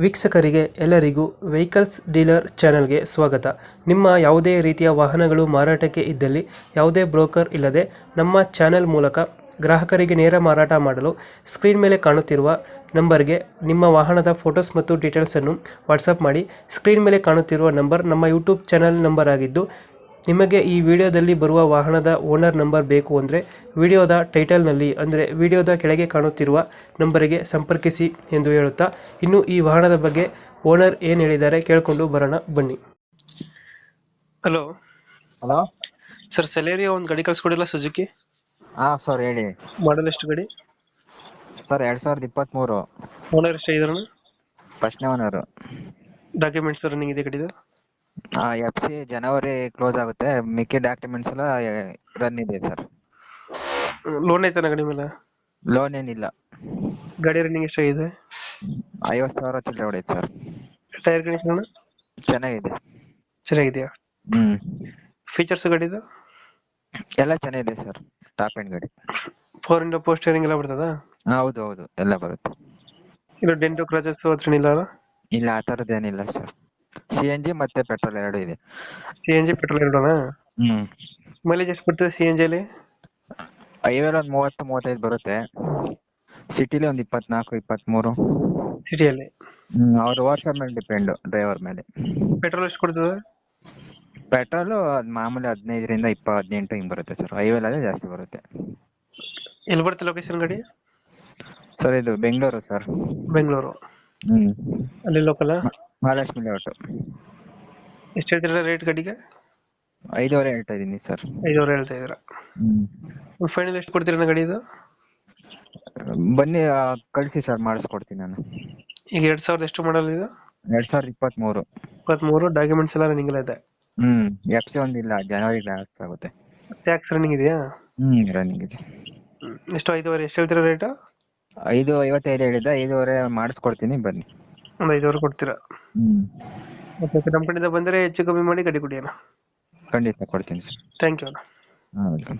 ವೀಕ್ಷಕರಿಗೆ ಎಲ್ಲರಿಗೂ vehicles dealer ಚಾನೆಲ್ಗೆ ಸ್ವಾಗತ. ನಿಮ್ಮ ಯಾವುದೇ ರೀತಿಯ ವಾಹನಗಳು ಮಾರಾಟಕ್ಕೆ ಇದ್ದಲ್ಲಿ ಯಾವುದೇ ಬ್ರೋಕರ್ ಇಲ್ಲದೆ ನಮ್ಮ ಚಾನೆಲ್ ಮೂಲಕ ಗ್ರಾಹಕರಿಗೆ ನೇರ ಮಾರಾಟ ಮಾಡಲು ಸ್ಕ್ರೀನ್ ಮೇಲೆ ಕಾಣುತ್ತಿರುವ ನಂಬರ್ಗೆ ನಿಮ್ಮ ವಾಹನದ ಫೋಟೋಸ್ ಮತ್ತು ಡೀಟೇಲ್ಸನ್ನು ವಾಟ್ಸಪ್ ಮಾಡಿ. ಸ್ಕ್ರೀನ್ ಮೇಲೆ ಕಾಣುತ್ತಿರುವ ನಂಬರ್ ನಮ್ಮ ಯೂಟ್ಯೂಬ್ ಚಾನೆಲ್ ನಂಬರ್ ಆಗಿದ್ದು, ನಿಮಗೆ ಈ ವಿಡಿಯೋದಲ್ಲಿ ಬರುವ ವಾಹನದ ಓನರ್ ನಂಬರ್ ಬೇಕು ಅಂದರೆ ವಿಡಿಯೋದ ಟೈಟಲ್ನಲ್ಲಿ ಅಂದರೆ ವಿಡಿಯೋದ ಕೆಳಗೆ ಕಾಣುತ್ತಿರುವ ನಂಬರಿಗೆ ಸಂಪರ್ಕಿಸಿ ಎಂದು ಹೇಳುತ್ತಾ, ಇನ್ನು ಈ ವಾಹನದ ಬಗ್ಗೆ ಓನರ್ ಏನು ಹೇಳಿದ್ದಾರೆ ಕೇಳಿಕೊಂಡು ಬರೋಣ ಬನ್ನಿ. Hello hello. ಸರ್, ಸೆಲೆರಿಯೋ ಒಂದು ಗಾಡಿ ಕಳಿಸ್ಕೊಡಿಲ್ಲ ಸುಜುಕಿ? ಹಾ ಸರ್ ಹೇಳಿ. ಮಾಡಲ್ ಎಷ್ಟು ಗಾಡಿ? ಸರ್ 2023. ಓನರ್ ಎಷ್ಟು ಇದಾರೆ? ಫಸ್ಟ್ನೇ ಓನರು. ಡಾಕ್ಯುಮೆಂಟ್ಸ್ ರನ್ನಿಂಗ್ ಇದೆ ಗಾಡಿದು? FC ಜನವರಿ ಕ್ಲೋಸ್ ಆಗುತ್ತೆ, ಮಿಕ್ಕಿ ಡಾಕ್ಯುಮೆಂಟ್ಸ್ ಎಲ್ಲ ರನ್ ಇದೆ ಸರ್. ಲೋನ್ ಐತನ ಗಾಡಿ ಮೇಲೆ? ಲೋನ್ ಏನಿಲ್ಲ. ಗಾಡಿ ರನ್ನಿಂಗ್ ಎಷ್ಟಾಗಿದೆ? 50,000 ಚಿಲ್ಲರೆ ಹೊಡೆಯುತ್ತೆ ಸರ್. ಟೈರ್ ಕಂಡೀಷನ್ ಚೆನ್ನಾಗಿದೆ. ಚೆನ್ನಾಗಿದೆಯಾ? ಫೀಚರ್ಸ್ ಗಾಡಿದು ಎಲ್ಲ ಚೆನ್ನಾಗಿದೆ ಸರ್, ಟಾಪ್ ಎಂಡ್ ಗಾಡಿ. 4 ಇಂಟು ಪೋಸ್ಟ್ ಸ್ಟೇರಿಂಗ್ ಎಲ್ಲ ಬರ್ತದ? ಹೌದು ಹೌದು, ಎಲ್ಲ ಬರುತ್ತೆ. ಇದು ಡೆಂಟೋ ಕ್ರಾಚಸ್ ಹತ್ರ ಇಲ್ಲ? ಇಲ್ಲ, ಆ ಥರದ್ದು ಏನಿಲ್ಲ ಸರ್. CNG ಮತ್ತೆ ಪೆಟ್ರೋಲ್ ಎರಡು ಇದೆ. CNG petrol ಎರಡನಾ? ಮೈಲೇಜ್ ಎಷ್ಟು ಬರ್ತದೆ CNG ಅಲ್ಲಿ? ಹೈವೇಲಿ ಒಂದು 30-35 ಬರುತ್ತೆ, ಸಿಟಿಲಿ ಒಂದು 24-23. ಸಿಟಿಯಲ್ಲಿ? ಅವ್ರ ಓರ್ಸರ್ ಮೇಲೆ ಡಿಪೆಂಡ್, ಡ್ರೈವರ್ ಮೇಲೆ. ಪೆಟ್ರೋಲ್ ಎಷ್ಟು ಕೊಡ್ತದೆ? ಪೆಟ್ರೋಲ್ ಮಾಮೂಲಿ 15-20-18 ಹಿಂಗ್ ಬರುತ್ತೆ ಸರ್. ಹೈವೇಲಿ ಜಾಸ್ತಿ ಬರುತ್ತೆ. ಎಲ್ಲಿ ಬರುತ್ತೆ ಲೊಕೇಶನ್ ಗಾಡಿ? ಸರ್ ಇದು ಬೆಂಗಳೂರು ಸರ್. ಬೆಂಗಳೂರು ಅಲ್ಲಿ ಲೋಕಲ್? ಮಹಾಲಕ್ಷ್ಮಿ ಲೇಔಟ್. ಎಷ್ಟು ಹೇಳ್ತೀರಾ ರೇಟ್ ಗಾಡಿಗೆ? 5.5 ಹೇಳ್ತಾ ಇದೀನಿ ಸರ್. 5,000 ಹೇಳ್ತಾ ಇದ್ದೀರಾ? ಫೈನಲ್ ಎಷ್ಟು ಕೊಡ್ತೀರಾ ಗಾಡಿ ಇದು? ಬನ್ನಿ ಕಳಿಸಿ ಸರ್, ಮಾಡಿಸ್ಕೊಡ್ತೀನಿ ನಾನು. ಈಗ 2000 ಎಷ್ಟು ಮಾಡಲ್ ಇದು? 2023. 23. ಡಾಕ್ಯುಮೆಂಟ್ಸ್ ಎಲ್ಲ ರನ್ನಿಂಗ್ ಎಲ್ಲ ಇದೆ? FC ಒಂದಿಲ್ಲ, ಜನವರಿ ಲಾಸ್ಟ್ ಆಗುತ್ತೆ. ಟ್ಯಾಕ್ಸ್ ರನ್ನಿಂಗ್ ಇದೆಯಾ? ರನ್ನಿಂಗ್ ಇದೆ. ಎಷ್ಟು 5,000 ಎಷ್ಟು ಹೇಳ್ತೀರಾ ರೇಟ್? 5.55 ಹೇಳಿದ್ದೆ, 5.5 ಮಾಡಿಸ್ಕೊಡ್ತೀನಿ, ಬನ್ನಿ. ಒಂದು 5,000 ಕೊಡ್ತೀರಾ? ಮತ್ತೆ ನಮ್ಮ ಕಡೆಯಿಂದ ಬಂದರೆ ಹೆಚ್ಚು ಕಮ್ಮಿ ಮಾಡಿ ಗಾಡಿ ಕೊಡಿ ಅಣ್ಣ. ಖಂಡಿತ ಕೊಡ್ತೀನಿ ಸರ್. ಥ್ಯಾಂಕ್ ಯು ಅಣ್ಣ. ವೆಲ್ಕಮ್.